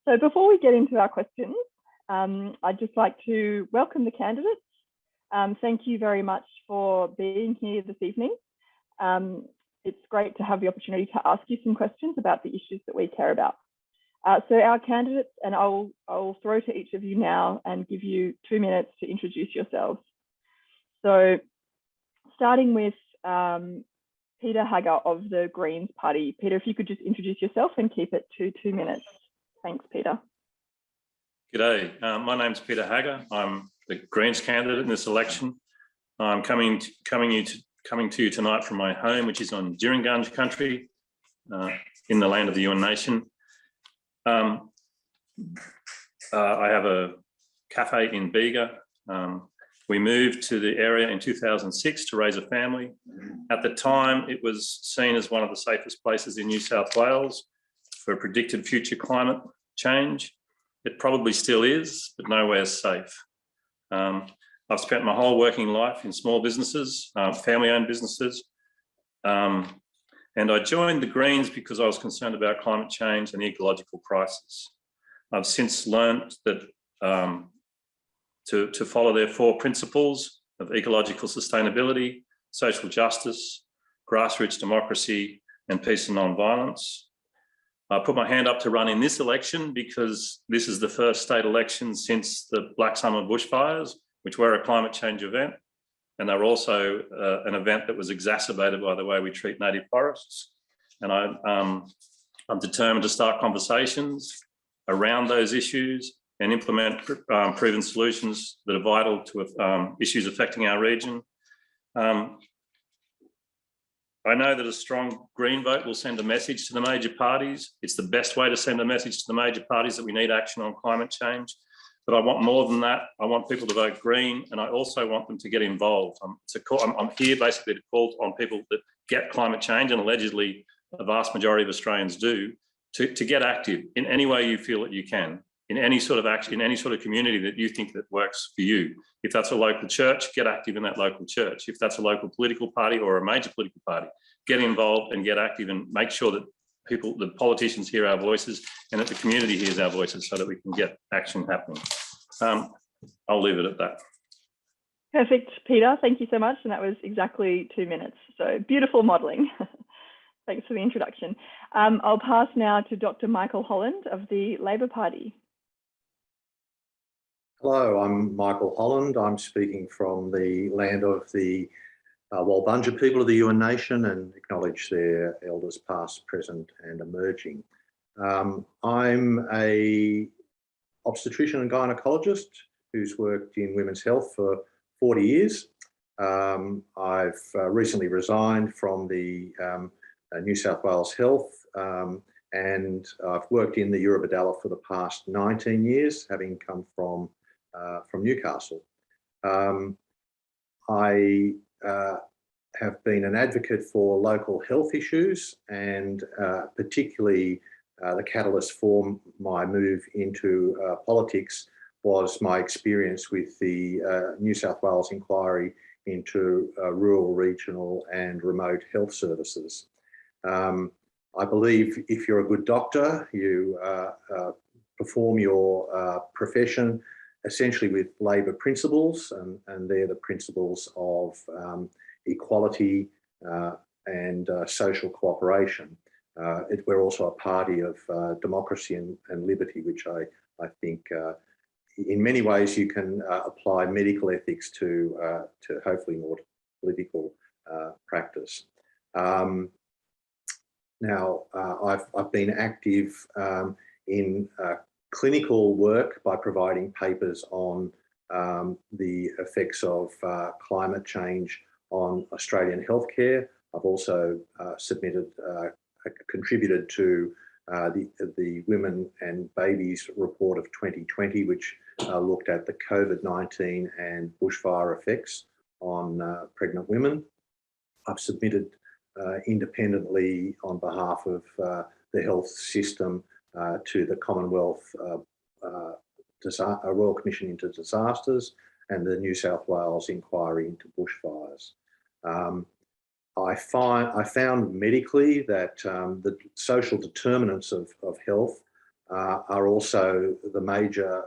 So before we get into our questions, I'd just like to welcome the candidates. Thank you very much for being here this evening. It's great to have the opportunity to ask you some questions about the issues that we care about. So our candidates, and I'll throw to each of you now and give you 2 minutes to introduce yourselves. So starting with Peter HAGGAR of the Greens Party. Peter, if you could just introduce yourself and keep it to 2 minutes. Thanks, Peter. G'day, my name's Peter HAGGAR. I'm the Greens candidate in this election. I'm coming to you tonight from my home, which is on Jurunganj country, in the land of the Yuin Nation. I have a cafe in Bega. We moved to the area in 2006 to raise a family. At the time, it was seen as one of the safest places in New South Wales for predicted future climate change. It probably still is, but nowhere's safe. I've spent my whole working life in small businesses, family-owned businesses. And I joined the Greens because I was concerned about climate change and the ecological crisis. I've since learned that to follow their 4 principles of ecological sustainability, social justice, grassroots democracy, and peace and non-violence. I put my hand up to run in this election because this is the first state election since the Black Summer bushfires, which were a climate change event. And they're also an event that was exacerbated by the way we treat native forests. And I'm determined to start conversations around those issues and implement proven solutions that are vital to issues affecting our region. I know that a strong Green vote will send a message to the major parties. It's the best way to send a message to the major parties that we need action on climate change. But I want more than that. I want people to vote Green, and I also want them to get involved. I'm here basically to call on people that get climate change, and allegedly a vast majority of Australians do, to get active in any way you feel that you can, in any sort of action, in any sort of community that you think that works for you. If that's a local church, get active in that local church. If that's a local political party or a major political party, get involved and get active and make sure that the politicians hear our voices and that the community hears our voices so that we can get action happening. I'll leave it at that. Perfect, Peter. Thank you so much. And that was exactly 2 minutes. So beautiful modelling. Thanks for the introduction. I'll pass now to Dr. Michael Holland of the Labor Party. Hello, I'm Michael Holland. I'm speaking from the land of the Walbunja people of the Yuin Nation and acknowledge their elders past, present and emerging. I'm a obstetrician and gynaecologist who's worked in women's health for 40 years. I've recently resigned from the New South Wales Health and I've worked in the Eurobodalla for the past 19 years, having come from Newcastle. I have been an advocate for local health issues, and particularly the catalyst for my move into politics was my experience with the New South Wales inquiry into rural, regional and remote health services. I believe if you're a good doctor, you perform your profession essentially with Labor principles, and they're the principles of equality and social cooperation. We're also a party of democracy and liberty, which I think in many ways you can apply medical ethics to hopefully more political practice. Now, I've been active in clinical work by providing papers on the effects of climate change on Australian healthcare. I've also contributed to the Women and Babies report of 2020, which looked at the COVID-19 and bushfire effects on pregnant women. I've submitted independently on behalf of the health system to the Commonwealth Royal Commission into Disasters and the New South Wales inquiry into bushfires. I found medically that the social determinants of health are also the major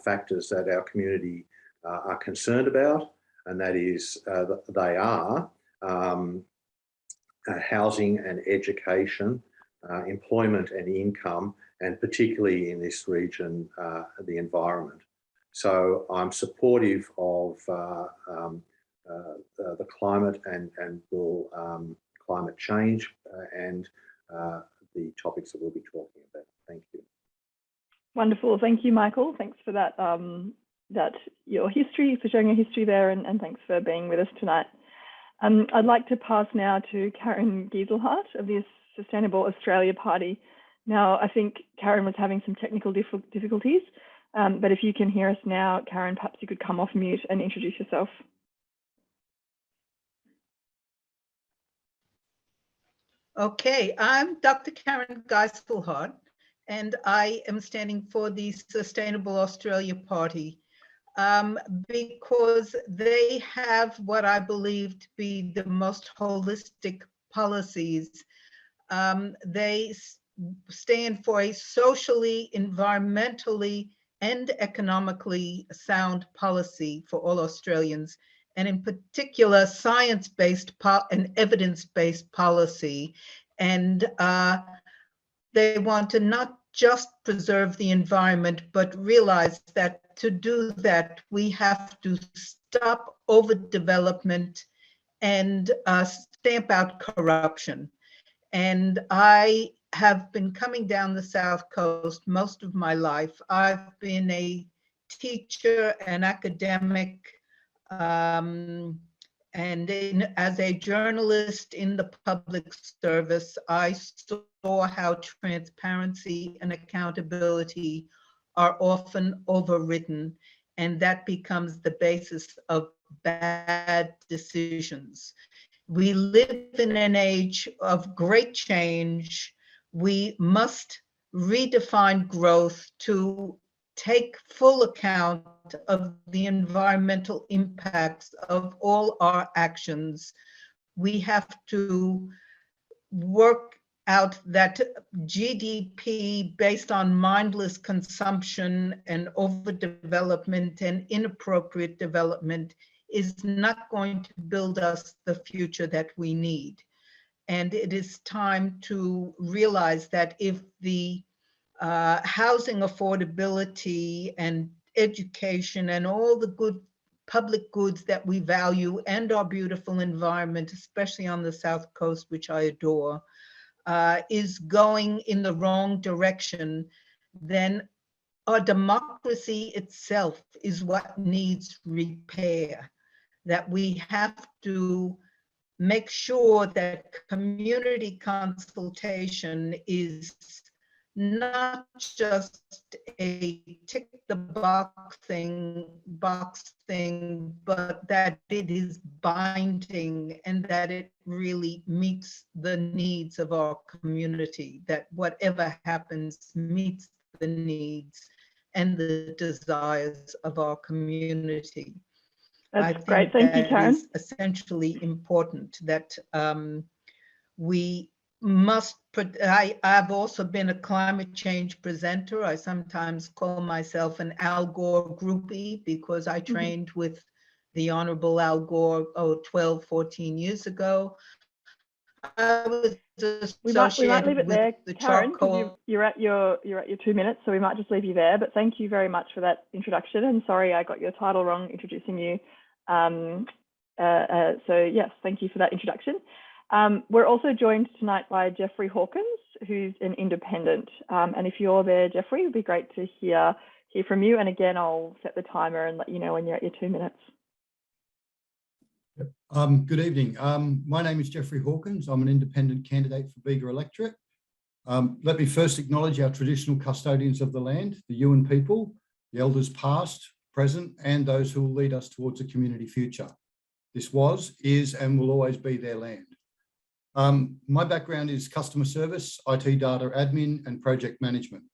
factors that our community are concerned about, and that is they are housing and education, employment and income, and particularly in this region, the environment. So I'm supportive of the climate and climate change and the topics that we'll be talking about. Thank you. Wonderful. Thank you, Michael. Thanks for that, your history, for sharing your history there, and thanks for being with us tonight. I'd like to pass now to Karin GEISELHART of the Sustainable Australia Party. Now, I think Karin was having some technical difficulties, but if you can hear us now, Karin, perhaps you could come off mute and introduce yourself. Okay, I'm Dr. Karin GEISELHART, and I am standing for the Sustainable Australia Party because they have what I believe to be the most holistic policies. They stand for a socially, environmentally, and economically sound policy for all Australians, and in particular, science-based and evidence-based policy. And they want to not just preserve the environment, but realize that to do that, we have to stop overdevelopment and stamp out corruption. And I have been coming down the South Coast most of my life. I've been a teacher, an academic, and as a journalist in the public service, I saw how transparency and accountability are often overridden, and that becomes the basis of bad decisions. We live in an age of great change. We must redefine growth to take full account of the environmental impacts of all our actions. We have to work out that GDP based on mindless consumption and overdevelopment and inappropriate development is not going to build us the future that we need. And it is time to realize that if the housing affordability and education and all the good public goods that we value and our beautiful environment, especially on the South Coast, which I adore, is going in the wrong direction, then our democracy itself is what needs repair. That we have to make sure that community consultation is not just a tick the box thing, but that it is binding and that it really meets the needs of our community, that whatever happens meets the needs and the desires of our community. That's great. Thank you, Karin. It's essentially important that we must put, I've also been a climate change presenter. I sometimes call myself an Al Gore groupie because I trained with the Honorable Al Gore 12, 14 years ago. I was we might leave it there, the Karin, because you're at your 2 minutes, so we might just leave you there. But thank you very much for that introduction. And sorry, I got your title wrong introducing you. So yes, thank you for that introduction. We're also joined tonight by Jacqui, who's an independent. And if you're there, Jacqui, it'd be great to hear from you. And again, I'll set the timer and let you know when you're at your 2 minutes. Good evening. My name is Jacqui Hawkins. I'm an independent candidate for Bega electorate. Let me first acknowledge our traditional custodians of the land, the Yuin people, the elders past, present, and those who will lead us towards a community future. This was, is, and will always be their land. My background is customer service, IT data admin, and project management.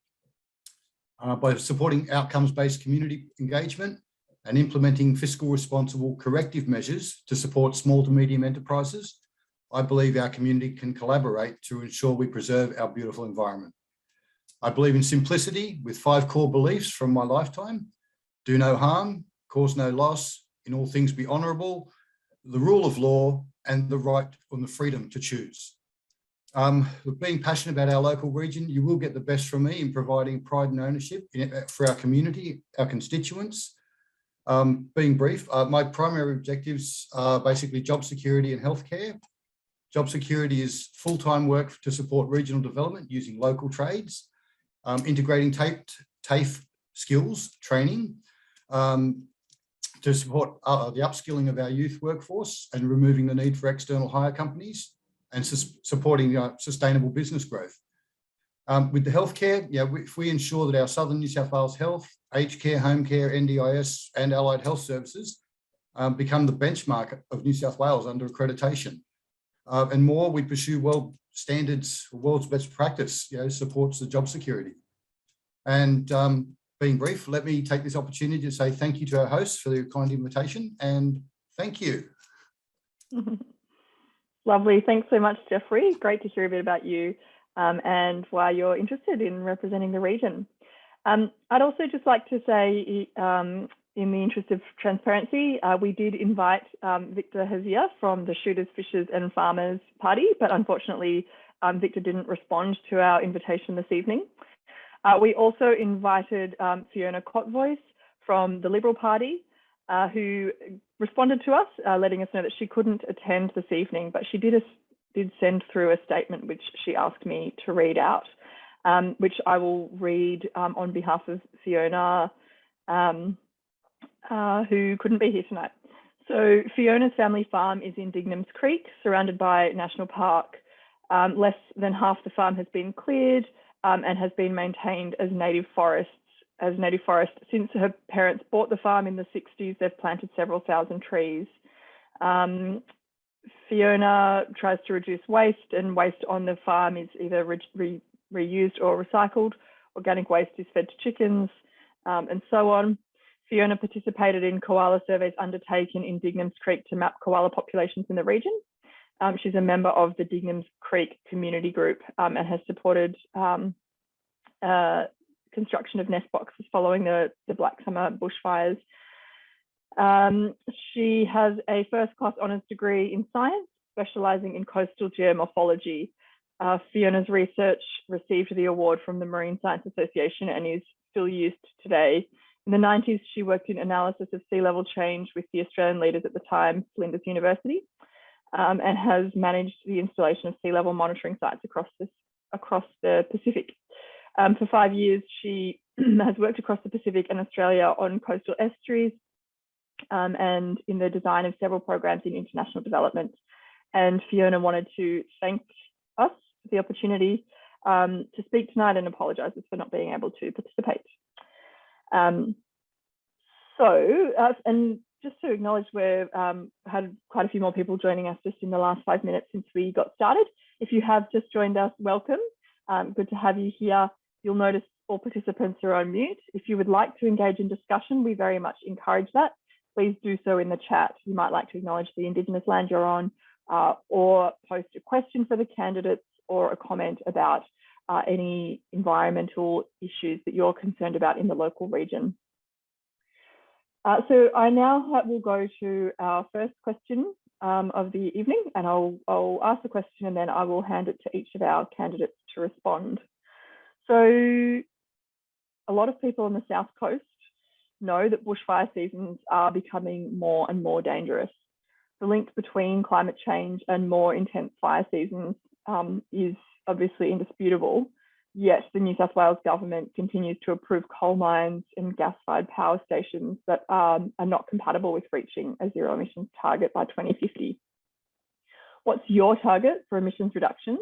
By supporting outcomes-based community engagement and implementing fiscal responsible corrective measures to support small to medium enterprises, I believe our community can collaborate to ensure we preserve our beautiful environment. I believe in simplicity with 5 core beliefs from my lifetime: do no harm, cause no loss, in all things be honourable, the rule of law, and the right and the freedom to choose. Being passionate about our local region, you will get the best from me in providing pride and ownership for our community, our constituents. Being brief, my primary objectives are basically job security and healthcare. Job security is full-time work to support regional development using local trades, integrating TAFE skills training to support the upskilling of our youth workforce and removing the need for external hire companies, and supporting sustainable business growth. With the healthcare, if we ensure that our Southern New South Wales health, aged care, home care, NDIS and allied health services become the benchmark of New South Wales under accreditation. And more, we pursue world standards, world's best practice, supports the job security. And being brief, let me take this opportunity to say thank you to our hosts for their kind invitation, and thank you. Lovely. Thanks so much, Jeffrey. Great to hear a bit about you and why you're interested in representing the region. I'd also just like to say, in the interest of transparency, we did invite Victor Hezia from the Shooters, Fishers and Farmers Party, but unfortunately, Victor didn't respond to our invitation this evening. We also invited Fiona KOTVOJS from the Liberal Party, who responded to us, letting us know that she couldn't attend this evening, but she did send through a statement which she asked me to read out, which I will read on behalf of Fiona, who couldn't be here tonight. So Fiona's family farm is in Dignams Creek, surrounded by National Park. Less than half the farm has been cleared and has been maintained as native forest. Since her parents bought the farm in the 60s, they've planted several thousand trees. Fiona tries to reduce waste, and waste on the farm is either reused or recycled. Organic waste is fed to chickens, and so on. Fiona participated in koala surveys undertaken in Dignams Creek to map koala populations in the region. She's a member of the Dignams Creek Community Group and has supported construction of nest boxes following the Black Summer bushfires. She has a first-class honours degree in science, specialising in coastal geomorphology. Fiona's research received the award from the Marine Science Association and is still used today. In the 90s, she worked in analysis of sea level change with the Australian leaders at the time, Flinders University, and has managed the installation of sea level monitoring sites across the Pacific. For 5 years, she has worked across the Pacific and Australia on coastal estuaries and in the design of several programs in international development. And Fiona wanted to thank us for the opportunity to speak tonight and apologises for not being able to participate. And just to acknowledge, we've had quite a few more people joining us just in the last 5 minutes since we got started. If you have just joined us, welcome. Good to have you here. You'll notice all participants are on mute. If you would like to engage in discussion, we very much encourage that. Please do so in the chat. You might like to acknowledge the Indigenous land you're on, or post a question for the candidates or a comment about any environmental issues that you're concerned about in the local region. So I now will go to our first question of the evening, and I'll ask the question and then I will hand it to each of our candidates to respond. So a lot of people on the South Coast know that bushfire seasons are becoming more and more dangerous. The link between climate change and more intense fire seasons is obviously indisputable, yet the New South Wales government continues to approve coal mines and gas-fired power stations that are not compatible with reaching a zero emissions target by 2050. What's your target for emissions reductions?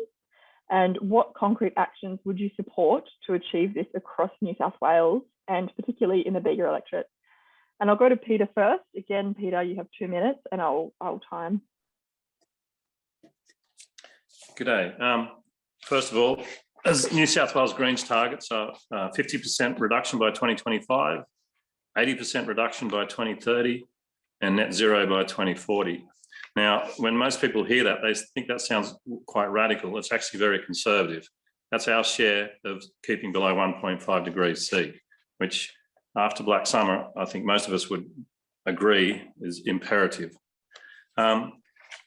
And what concrete actions would you support to achieve this across New South Wales and particularly in the Bega electorate? And I'll go to Peter first. Again, Peter, you have 2 minutes and I'll time. G'day. First of all, as New South Wales Greens targets are 50% reduction by 2025, 80% reduction by 2030, and net zero by 2040. Now, when most people hear that, they think that sounds quite radical. It's actually very conservative. That's our share of keeping below 1.5 degrees C, which after Black Summer, I think most of us would agree is imperative.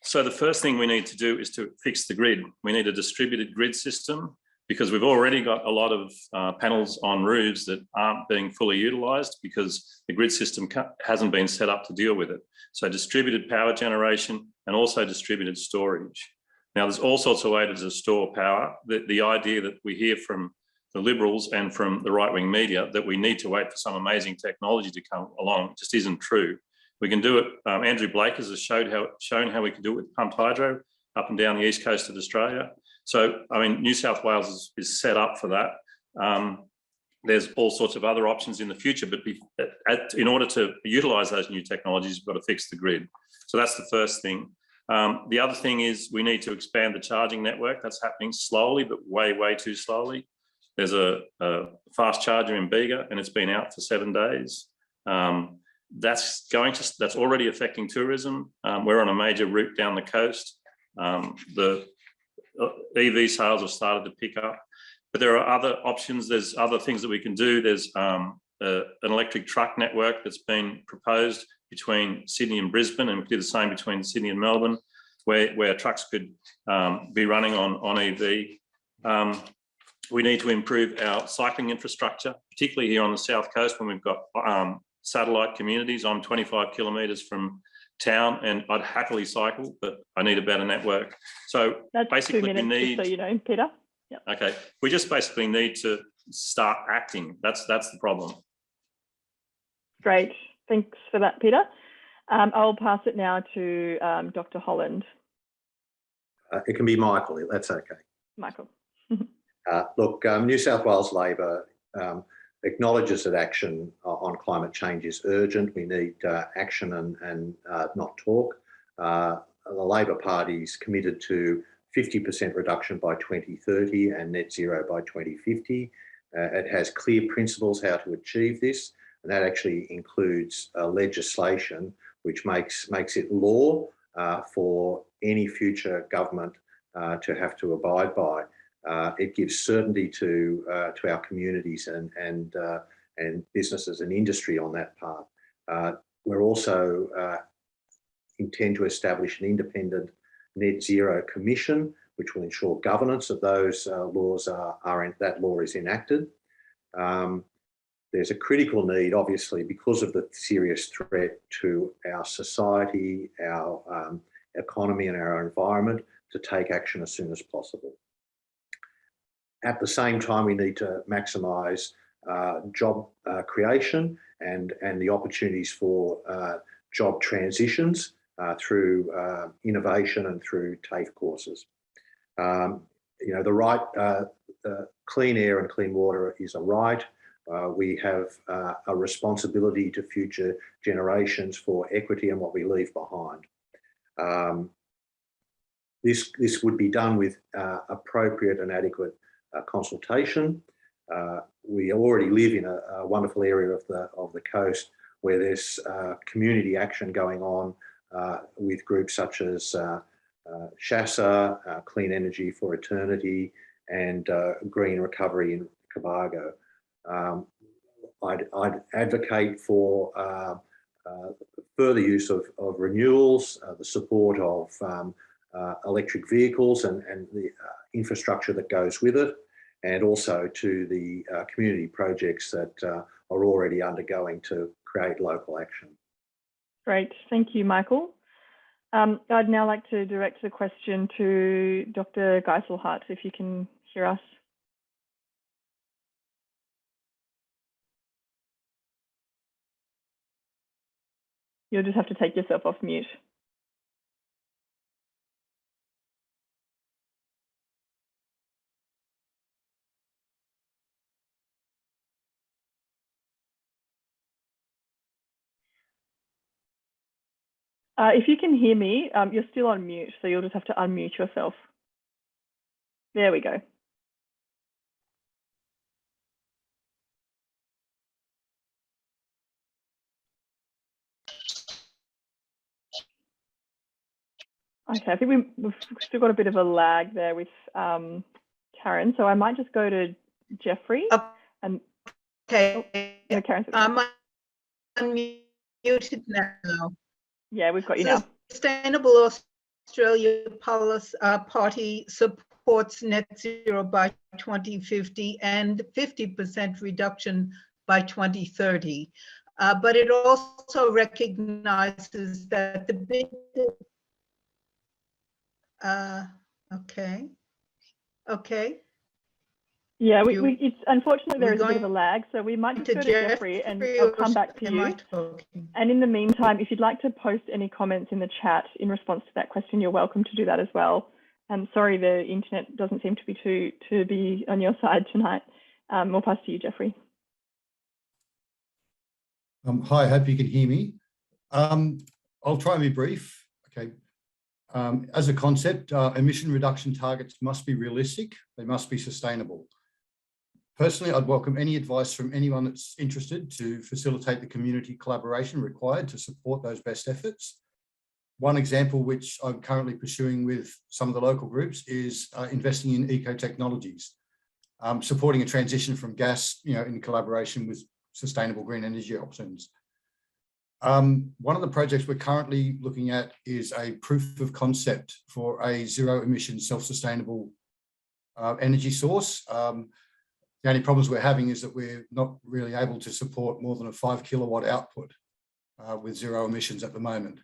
So the first thing we need to do is to fix the grid. We need a distributed grid system because we've already got a lot of panels on roofs that aren't being fully utilised because the grid system hasn't been set up to deal with it. So distributed power generation and also distributed storage. Now, there's all sorts of ways to store power. The idea that we hear from the Liberals and from the right-wing media that we need to wait for some amazing technology to come along just isn't true. We can do it. Andrew Blake has shown how we can do it with pumped hydro up and down the east coast of Australia. So, I mean, New South Wales is set up for that. There's all sorts of other options in the future, but in order to utilise those new technologies, we've got to fix the grid. So that's the first thing. The other thing is we need to expand the charging network. That's happening slowly, but way, way too slowly. There's a fast charger in Bega and it's been out for 7 days. That's already affecting tourism. We're on a major route down the coast. The EV sales have started to pick up, but there are other options. There's other things that we can do. There's an electric truck network that's been proposed between Sydney and Brisbane, and we do the same between Sydney and Melbourne, where trucks could be running on EV. We need to improve our cycling infrastructure, particularly here on the South Coast when we've got satellite communities. I'm 25 kilometres from town and I'd happily cycle, but I need a better network. So that's basically 2 minutes, we need, just so you know, Peter. Yep. Okay, we just basically need to start acting. That's the problem. Great, thanks for that, Peter. I'll pass it now to Dr. Holland. It can be Michael, that's okay. Michael. Look, New South Wales Labor acknowledges that action on climate change is urgent. We need action and not talk. The Labor Party's committed to 50% reduction by 2030 and net zero by 2050. It has clear principles how to achieve this, and that actually includes legislation which makes it law for any future government to have to abide by. It gives certainty to our communities and businesses and industry on that path. We're also intend to establish an independent net zero commission, which will ensure governance of those laws that law is enacted. There's a critical need, obviously, because of the serious threat to our society, our economy and our environment, to take action as soon as possible. At the same time, we need to maximise job creation and the opportunities for job transitions through innovation and through TAFE courses. You know, the right clean air and clean water is a right. We have a responsibility to future generations for equity and what we leave behind. This would be done with appropriate and adequate consultation. We already live in a wonderful area of the coast where there's community action going on with groups such as SHASA, Clean Energy for Eternity, and Green Recovery in Cobargo. I'd advocate for further use of renewals, the support of electric vehicles and the infrastructure that goes with it, and also to the community projects that are already undergoing to create local action. Great, thank you, Michael. I'd now like to direct the question to Dr. GEISELHART, if you can hear us. You'll just have to take yourself off mute. If you can hear me, you're still on mute, so you'll just have to unmute yourself. There we go. Okay, I think we've still got a bit of a lag there with Karin. So I might just go to Jeffrey. And Okay. no, Karin. I'm unmuted now. Yeah, we've got you now. Sustainable Australia Party supports net zero by 2050 and 50% reduction by 2030. But it also recognizes that the big, okay. Yeah, it's unfortunately there is a bit of a lag, so we might just go to Jeffrey and I'll come back to you. And in the meantime, if you'd like to post any comments in the chat in response to that question, you're welcome to do that as well. I'm sorry, the internet doesn't seem to be on your side tonight. We'll pass to you, Jeffrey. Hi, I hope you can hear me. I'll try and be brief. Okay. As a concept, emission reduction targets must be realistic. They must be sustainable. Personally, I'd welcome any advice from anyone that's interested to facilitate the community collaboration required to support those best efforts. One example which I'm currently pursuing with some of the local groups is investing in eco-technologies, supporting a transition from gas, in collaboration with sustainable green energy options. One of the projects we're currently looking at is a proof of concept for a zero emission self-sustainable energy source. The only problems we're having is that we're not really able to support more than a 5 kilowatt output with zero emissions at the moment.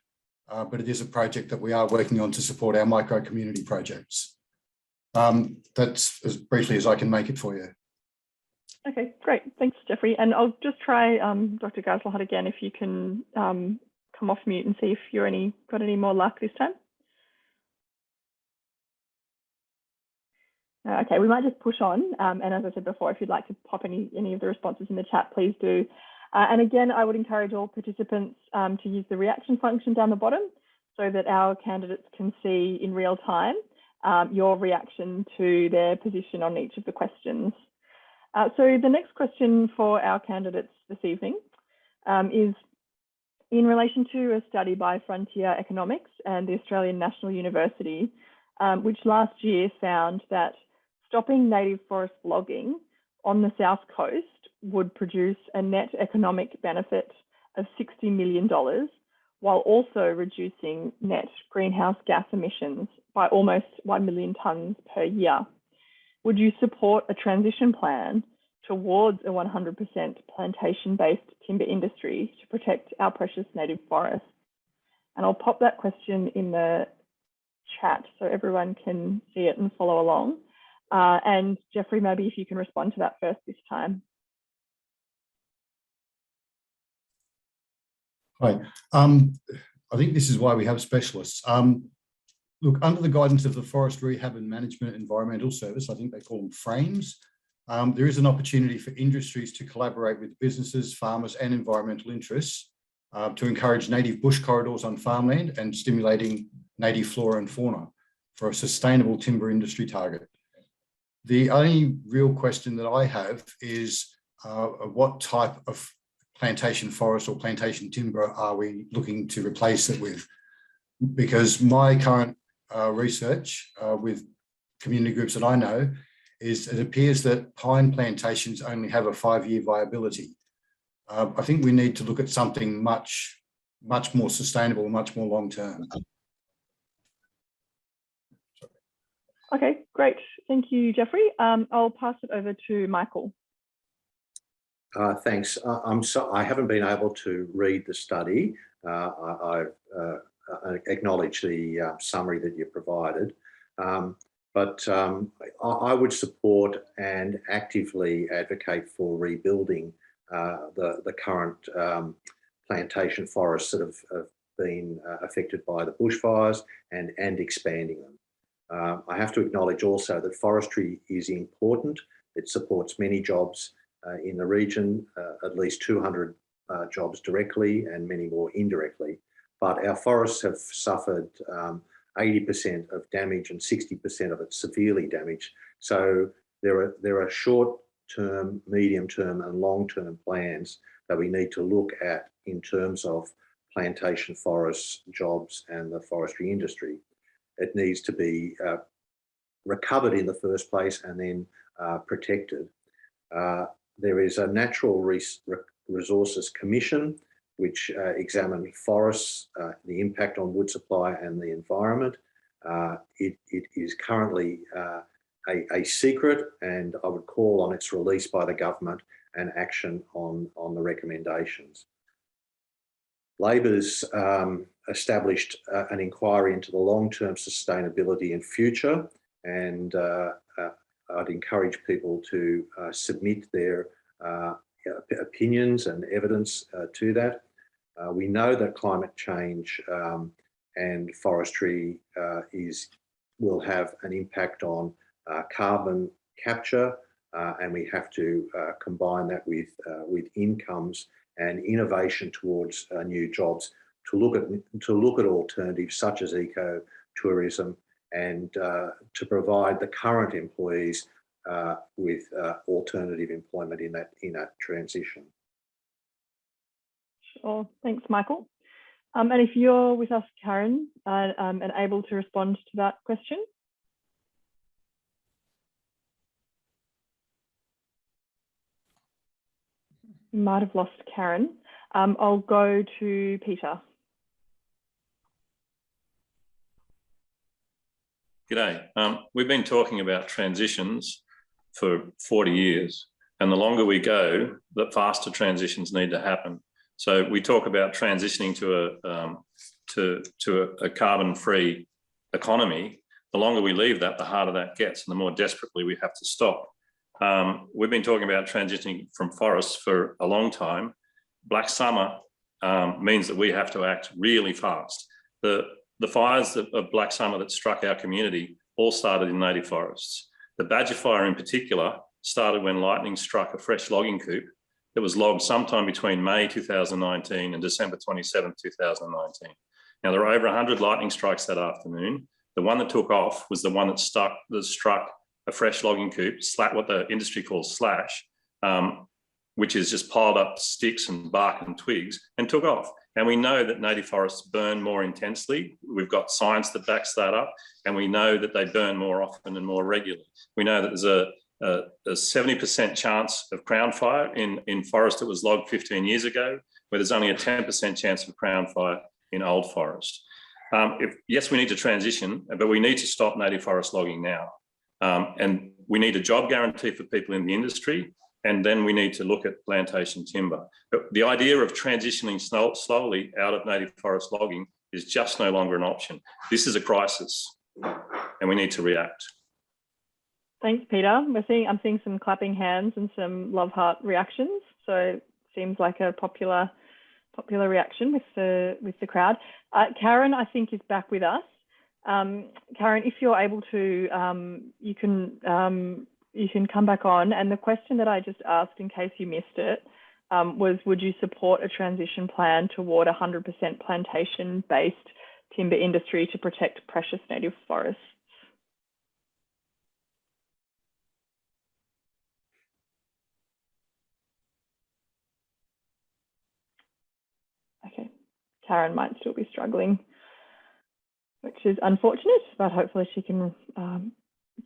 But it is a project that we are working on to support our micro community projects. That's as briefly as I can make it for you. Okay, great. Thanks, Jeffrey. And I'll just try Dr. GEISELHART again, if you can come off mute and see if you're got any more luck this time. Okay, we might just push on. And as I said before, if you'd like to pop any of the responses in the chat, please do. And again, I would encourage all participants to use the reaction function down the bottom so that our candidates can see in real time your reaction to their position on each of the questions. So the next question for our candidates this evening is in relation to a study by Frontier Economics and the Australian National University, which last year found that stopping native forest logging on the South Coast would produce a net economic benefit of $60 million, while also reducing net greenhouse gas emissions by almost 1 million tonnes per year. Would you support a transition plan towards a 100% plantation-based timber industry to protect our precious native forests? And I'll pop that question in the chat so everyone can see it and follow along. And Jeffrey, maybe if you can respond to that first this time. Hi. I think this is why we have specialists. Look, under the guidance of the Forest Rehab and Management Environmental Service, I think they call them frames, there is an opportunity for industries to collaborate with businesses, farmers and environmental interests to encourage native bush corridors on farmland and stimulating native flora and fauna for a sustainable timber industry target. The only real question that I have is what type of plantation forest or plantation timber are we looking to replace it with? Because my current research with community groups that I know is it appears that pine plantations only have a 5-year viability. I think we need to look at something much more sustainable, much more long-term. Okay, great. Thank you, Jeffrey. I'll pass it over to Michael. Thanks. I haven't been able to read the study. I acknowledge the summary that you provided, but I would support and actively advocate for rebuilding the current plantation forests that have been affected by the bushfires and expanding them. I have to acknowledge also that forestry is important. It supports many jobs in the region, at least 200 jobs directly and many more indirectly. But our forests have suffered 80% of damage and 60% of it severely damaged. So there are short-term, medium-term and long-term plans that we need to look at in terms of plantation forests, jobs and the forestry industry. It needs to be recovered in the first place and then protected. There is a Natural Resources Commission which examined forests, the impact on wood supply and the environment. It is currently a secret, and I would call on its release by the government and action on the recommendations. Labor's established an inquiry into the long-term sustainability and future, and I'd encourage people to submit their opinions and evidence to that. We know that climate change and forestry will have an impact on carbon capture, and we have to combine that with incomes and innovation towards new jobs to look at alternatives such as ecotourism, and to provide the current employees with alternative employment in that transition. Sure, thanks, Michael. And if you're with us, Karin, and able to respond to that question. You might have lost Karin. I'll go to Peter. G'day. We've been talking about transitions for 40 years, and the longer we go, the faster transitions need to happen. So we talk about transitioning to a carbon-free economy. The longer we leave that, the harder that gets, and the more desperately we have to stop. We've been talking about transitioning from forests for a long time. Black summer means that we have to act really fast. The fires of Black Summer that struck our community all started in native forests. The Badger fire in particular started when lightning struck a fresh logging coop that was logged sometime between May 2019 and December 27, 2019. Now, there were over 100 lightning strikes that afternoon. The one that took off was the one that struck a fresh logging coop, what the industry calls slash, which is just piled up sticks and bark and twigs, and took off. And we know that native forests burn more intensely. We've got science that backs that up, and we know that they burn more often and more regularly. We know that there's a 70% chance of crown fire in forest that was logged 15 years ago, where there's only a 10% chance of crown fire in old forest. Yes, we need to transition, but we need to stop native forest logging now. And we need a job guarantee for people in the industry, and then we need to look at plantation timber. But the idea of transitioning slowly out of native forest logging is just no longer an option. This is a crisis, and we need to react. Thanks, Peter. I'm seeing some clapping hands and some love heart reactions. So it seems like a popular reaction with the crowd. Karin, I think, is back with us. Karin, if you're able to, you can come back on. And the question that I just asked, in case you missed it, was, would you support a transition plan toward 100% plantation-based timber industry to protect precious native forests? Okay, Karin might still be struggling, which is unfortunate, but hopefully she can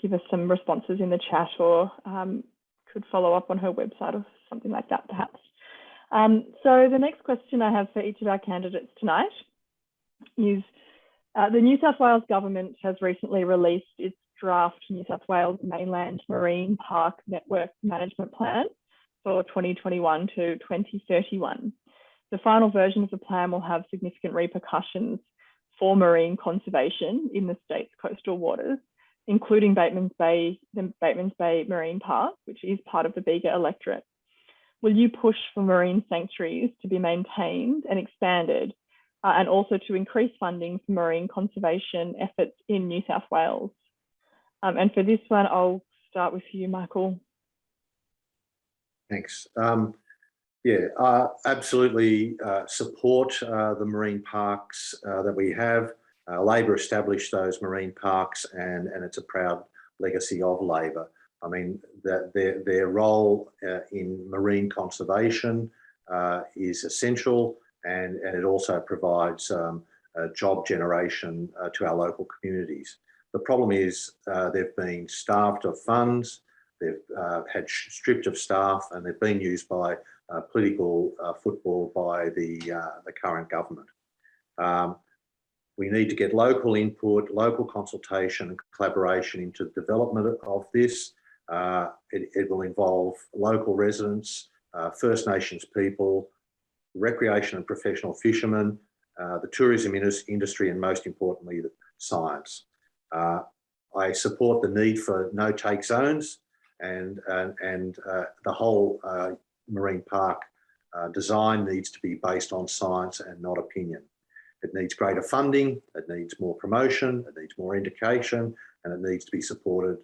give us some responses in the chat, or could follow up on her website or something like that, perhaps. So the next question I have for each of our candidates tonight is, the New South Wales government has recently released its draft New South Wales Mainland Marine Park Network Management Plan for 2021 to 2031. The final version of the plan will have significant repercussions for marine conservation in the state's coastal waters, including the Batemans Bay Marine Park, which is part of the Bega electorate. Will you push for marine sanctuaries to be maintained and expanded, and also to increase funding for marine conservation efforts in New South Wales? And for this one, I'll start with you, Michael. Thanks. Yeah, absolutely support the marine parks that we have. Labor established those marine parks, and it's a proud legacy of Labor. I mean, their role in marine conservation is essential, and it also provides job generation to our local communities. The problem is they've been starved of funds, they've had stripped of staff, and they've been used by political football by the current government. We need to get local input, local consultation and collaboration into the development of this. It will involve local residents, First Nations people, recreation and professional fishermen, the tourism industry, and most importantly, the science. I support the need for no-take zones and the whole marine park design needs to be based on science and not opinion. It needs greater funding, it needs more promotion, it needs more education, and it needs to be supported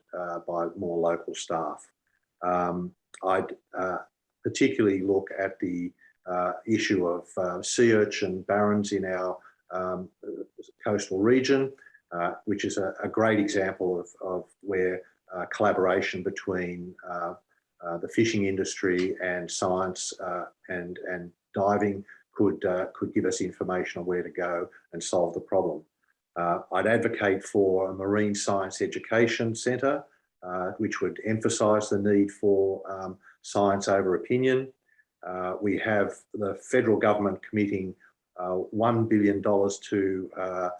by more local staff. I'd particularly look at the issue of sea urchin barrens in our coastal region, which is a great example of where collaboration between the fishing industry and science and diving could give us information on where to go and solve the problem. I'd advocate for a marine science education centre, which would emphasise the need for science over opinion. We have the federal government committing $1 billion to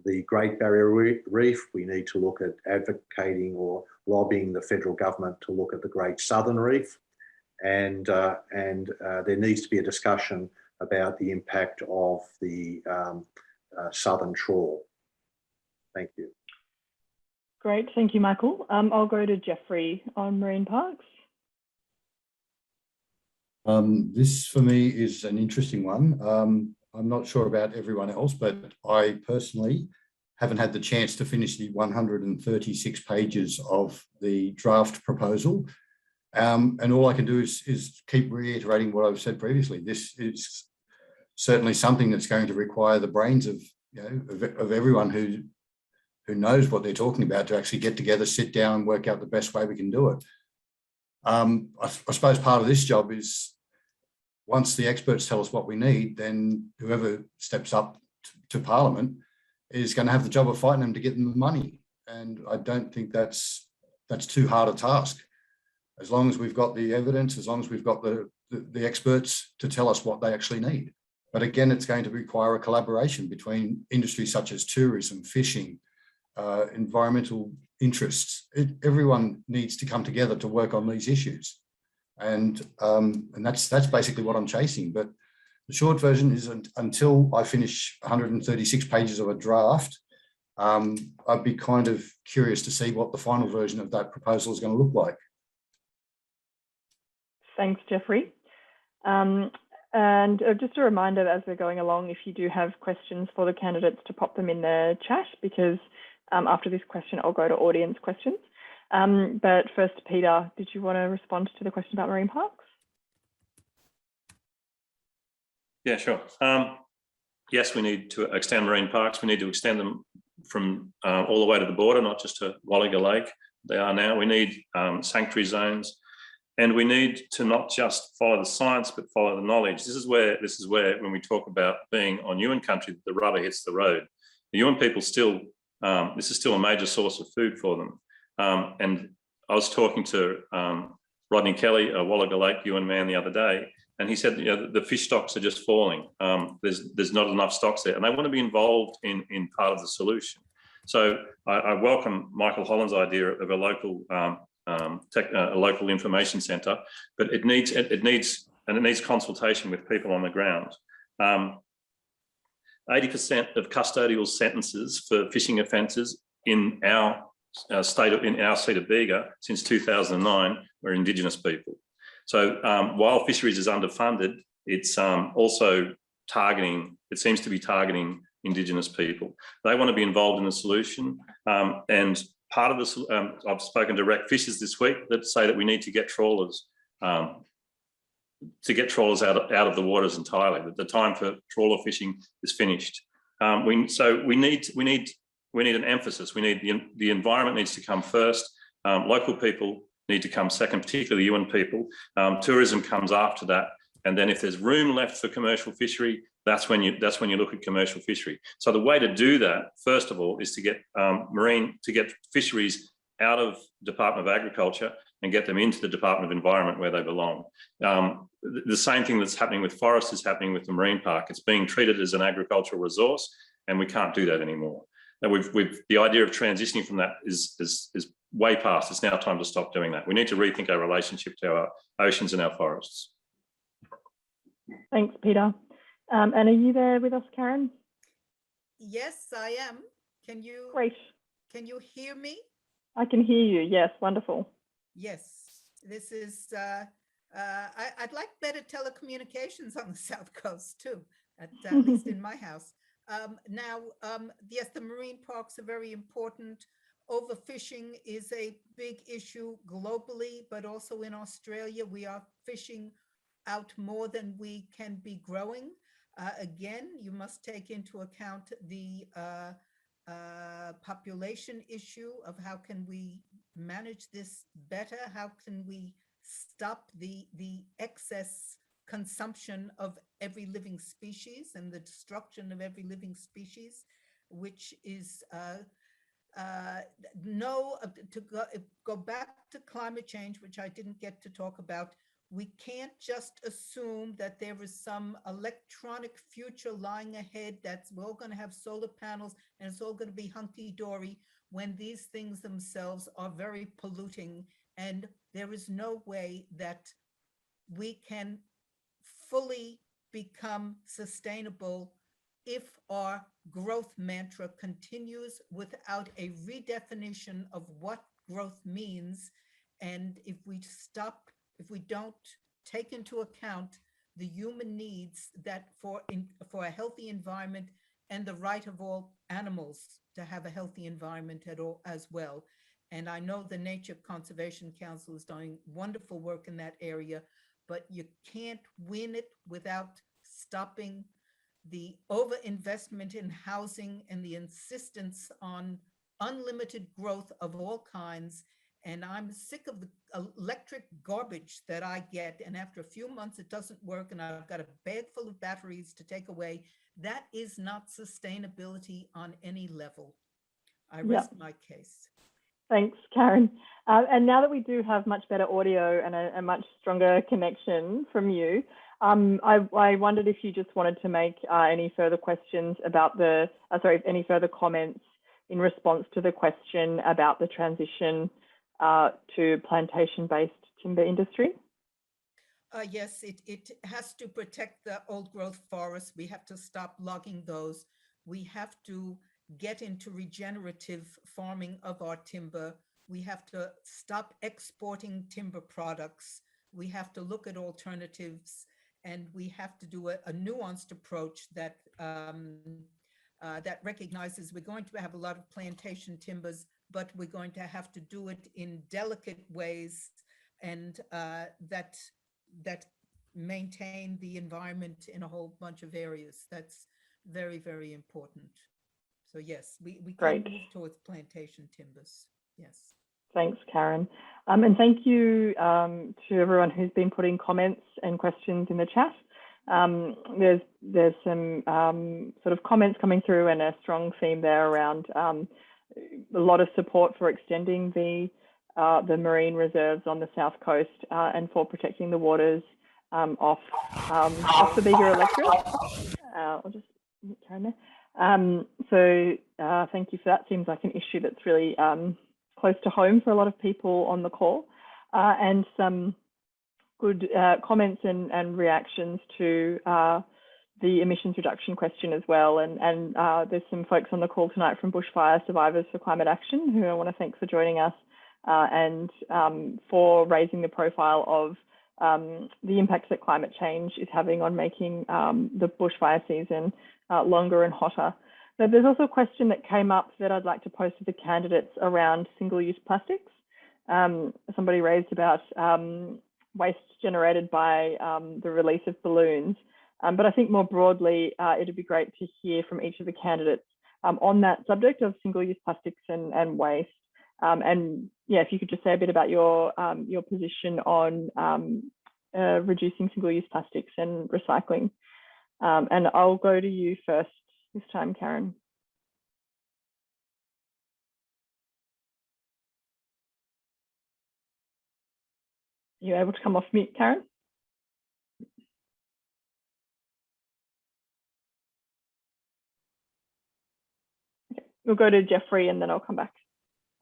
the Great Barrier Reef. We need to look at advocating or lobbying the federal government to look at the Great Southern Reef. And there needs to be a discussion about the impact of the southern trawl. Thank you. Great, thank you, Michael. I'll go to Jeffrey on marine parks. This for me is an interesting one. I'm not sure about everyone else, but I personally haven't had the chance to finish the 136 pages of the draft proposal. And all I can do is keep reiterating what I've said previously. This is certainly something that's going to require the brains of, of everyone who knows what they're talking about to actually get together, sit down and work out the best way we can do it. I suppose part of this job is once the experts tell us what we need, then whoever steps up to Parliament is going to have the job of fighting them to get them the money. And I don't think that's too hard a task. As long as we've got the evidence, as long as we've got the experts to tell us what they actually need. But again, it's going to require a collaboration between industries such as tourism, fishing, environmental interests. Everyone needs to come together to work on these issues. And that's basically what I'm chasing. But the short version is until I finish 136 pages of a draft, I'd be kind of curious to see what the final version of that proposal is going to look like. Thanks, Jeffrey. And just a reminder as we're going along, if you do have questions for the candidates, to pop them in the chat, because after this question, I'll go to audience questions. But first, Peter, did you want to respond to the question about marine parks? Yeah, sure. Yes, we need to extend marine parks. We need to extend them from all the way to the border, not just to Walliga Lake. They are now. We need sanctuary zones. And we need to not just follow the science, but follow the knowledge. This is where, when we talk about being on Yuin country, the rubber hits the road. The Yuin people still, this is still a major source of food for them. And I was talking to Rodney Kelly, a Walliga Lake Yuin man, the other day, and he said, the fish stocks are just falling. There's not enough stocks there, and they want to be involved in part of the solution. So I welcome Michael Holland's idea of a local a local information centre, but it needs consultation with people on the ground. 80% of custodial sentences for fishing offences in our seat of Bega since 2009 were Indigenous people. So while fisheries is underfunded, it's also targeting. It seems to be targeting Indigenous people. They want to be involved in the solution, and part of this, I've spoken to Rec Fishers this week that say that we need to get trawlers out of the waters entirely. That the time for trawler fishing is finished. We need an emphasis. We need the environment needs to come first. Local people need to come second, particularly Yuin people. Tourism comes after that, and then if there's room left for commercial fishery, that's when you look at commercial fishery. So the way to do that, first of all, is to get fisheries out of Department of Agriculture and get them into the Department of Environment where they belong. The same thing that's happening with forests is happening with the marine park. It's being treated as an agricultural resource, and we can't do that anymore. And the idea of transitioning from that is way past. It's now time to stop doing that. We need to rethink our relationship to our oceans and our forests. Thanks, Peter. And are you there with us, Karin? Yes, I am. Can you? Great. Can you hear me? I can hear you. Yes, wonderful. Yes, this is. I'd like better telecommunications on the South Coast too, at least in my house. Yes, the marine parks are very important. Overfishing is a big issue globally, but also in Australia, we are fishing out more than we can be growing. Again, you must take into account the population issue of how can we manage this better? How can we stop the excess consumption of every living species and the destruction of every living species, which is go back to climate change, which I didn't get to talk about. We can't just assume that there is some electronic future lying ahead that's we're all going to have solar panels and it's all going to be hunky-dory when these things themselves are very polluting, and there is no way that we can fully become sustainable if our growth mantra continues without a redefinition of what growth means. And if we don't take into account the human needs that for a healthy environment and the right of all animals to have a healthy environment as well. And I know the Nature Conservation Council is doing wonderful work in that area, but you can't win it without stopping the overinvestment in housing and the insistence on unlimited growth of all kinds. And I'm sick of the electric garbage that I get. And after a few months, it doesn't work. And I've got a bag full of batteries to take away. That is not sustainability on any level. I rest my case. Thanks, Karin. And now that we do have much better audio and a much stronger connection from you, I wondered if you just wanted to make any further questions about any further comments in response to the question about the transition to plantation-based timber industry? Yes, it has to protect the old growth forests. We have to stop logging those. We have to get into regenerative farming of our timber. We have to stop exporting timber products. We have to look at alternatives, and we have to do a nuanced approach that that recognizes we're going to have a lot of plantation timbers, but we're going to have to do it in delicate ways and that maintain the environment in a whole bunch of areas. That's very, very important. So yes, we can move towards plantation timbers. Yes. Thanks, Karin. And thank you to everyone who's been putting comments and questions in the chat. There's some sort of comments coming through and a strong theme there around a lot of support for extending the marine reserves on the south coast and for protecting the waters off the Bega electorate. I'll just turn there. So thank you for that. Seems like an issue that's really close to home for a lot of people on the call, and some good comments and reactions to the emissions reduction question as well. And there's some folks on the call tonight from Bushfire Survivors for Climate Action who I want to thank for joining us and for raising the profile of the impacts that climate change is having on making the bushfire season longer and hotter. But there's also a question that came up that I'd like to pose to the candidates around single-use plastics. Somebody raised about waste generated by the release of balloons. But I think more broadly, it'd be great to hear from each of the candidates on that subject of single-use plastics and waste. And yeah, if you could just say a bit about your position on reducing single-use plastics and recycling. And I'll go to you first this time, Karin. Are you able to come off mute, Karin? Okay. We'll go to Jeffrey and then I'll come back.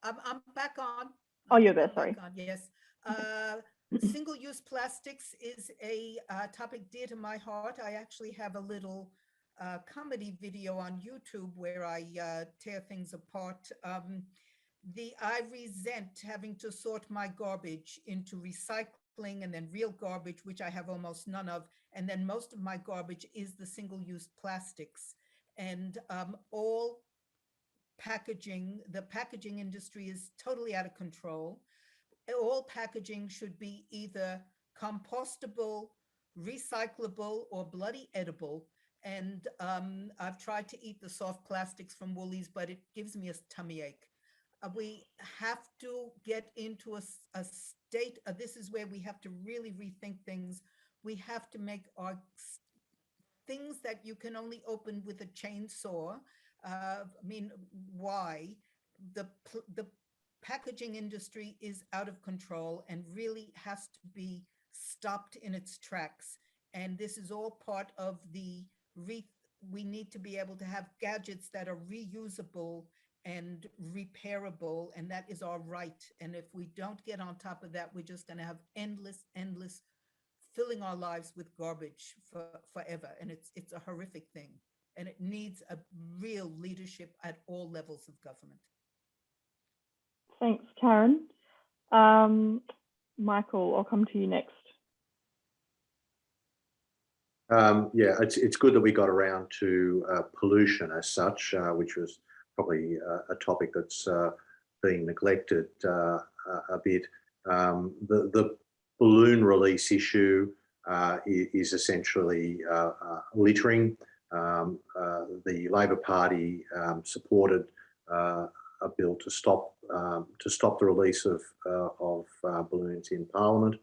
I'm back on. Oh, you're there, sorry. Yes. Single-use plastics is a topic dear to my heart. I actually have a little comedy video on YouTube where I tear things apart. I resent having to sort my garbage into recycling and then real garbage, which I have almost none of. And then most of my garbage is the single-use plastics. And all packaging, the packaging industry is totally out of control. All packaging should be either compostable, recyclable, or bloody edible. And I've tried to eat the soft plastics from Woolies, but it gives me a tummy ache. We have to get into a state, this is where we have to really rethink things. We have to make our things that you can only open with a chainsaw. I mean, why? The packaging industry is out of control and really has to be stopped in its tracks. And this is all part of the, we need to be able to have gadgets that are reusable and repairable, and that is our right. And if we don't get on top of that, we're just going to have endless filling our lives with garbage forever. And it's a horrific thing. And it needs a real leadership at all levels of government. Thanks, Karin. Michael, I'll come to you next. Yeah, it's good that we got around to pollution as such, which was probably a topic that's being neglected a bit. The balloon release issue is essentially littering. The Labor Party supported a bill to stop the release of balloons in Parliament,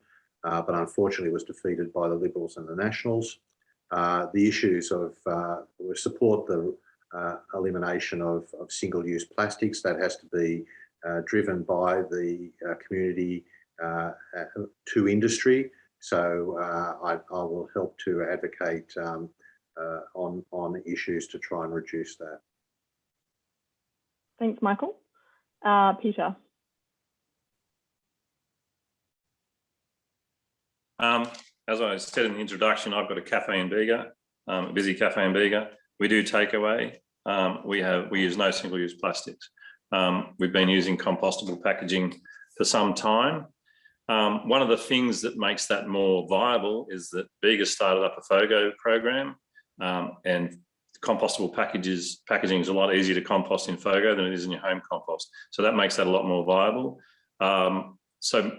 but unfortunately was defeated by the Liberals and the Nationals. The issues of we support the elimination of single-use plastics. That has to be driven by the community to industry. So I will help to advocate on issues to try and reduce that. Thanks, Michael. Peter. As I said in the introduction, I've got a cafe in Bega, a busy cafe in Bega. We do takeaway. We use no single-use plastics. We've been using compostable packaging for some time. One of the things that makes that more viable is that Bega started up a FOGO program, and compostable packaging is a lot easier to compost in FOGO than it is in your home compost. So that makes that a lot more viable. So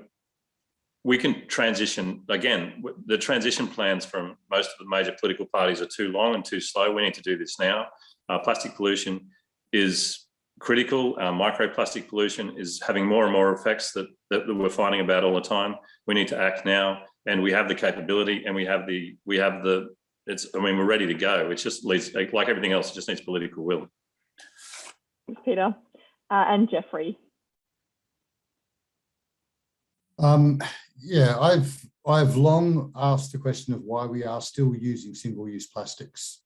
we can transition, again, the transition plans from most of the major political parties are too long and too slow. We need to do this now. Plastic pollution is critical. Microplastic pollution is having more and more effects that we're finding about all the time. We need to act now, and we have the capability, and we're ready to go. It just leads, like everything else, it just needs political will. Thanks, Peter. And Jeffrey. Yeah, I've long asked the question of why we are still using single-use plastics.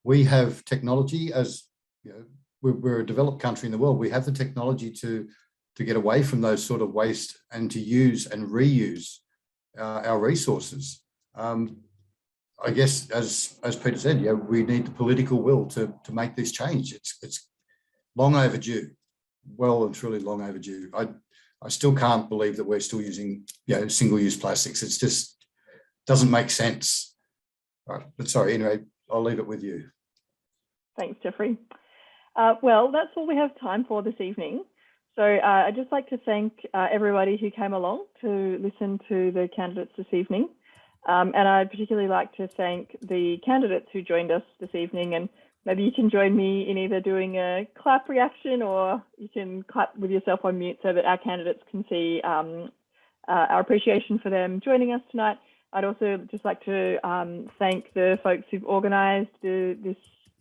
We have technology, as you know, we're a developed country in the world. We have the technology to get away from those sort of waste and to use and reuse our resources. I guess, as Peter said, yeah, we need the political will to make this change. It's long overdue, well and truly long overdue. I still can't believe that we're still using, single-use plastics. It's just doesn't make sense. Right, but sorry, anyway, I'll leave it with you. Thanks, Jeffrey. Well, that's all we have time for this evening. So I'd just like to thank everybody who came along to listen to the candidates this evening. And I'd particularly like to thank the candidates who joined us this evening, and maybe you can join me in either doing a clap reaction, or you can clap with yourself on mute so that our candidates can see our appreciation for them joining us tonight. I'd also just like to thank the folks who've organised this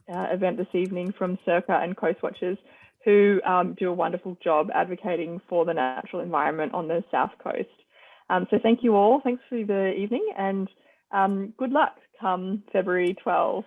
event this evening from SERCA and Coastwatchers, who do a wonderful job advocating for the natural environment on the South Coast. So thank you all. Thanks for the evening, and good luck come February 12.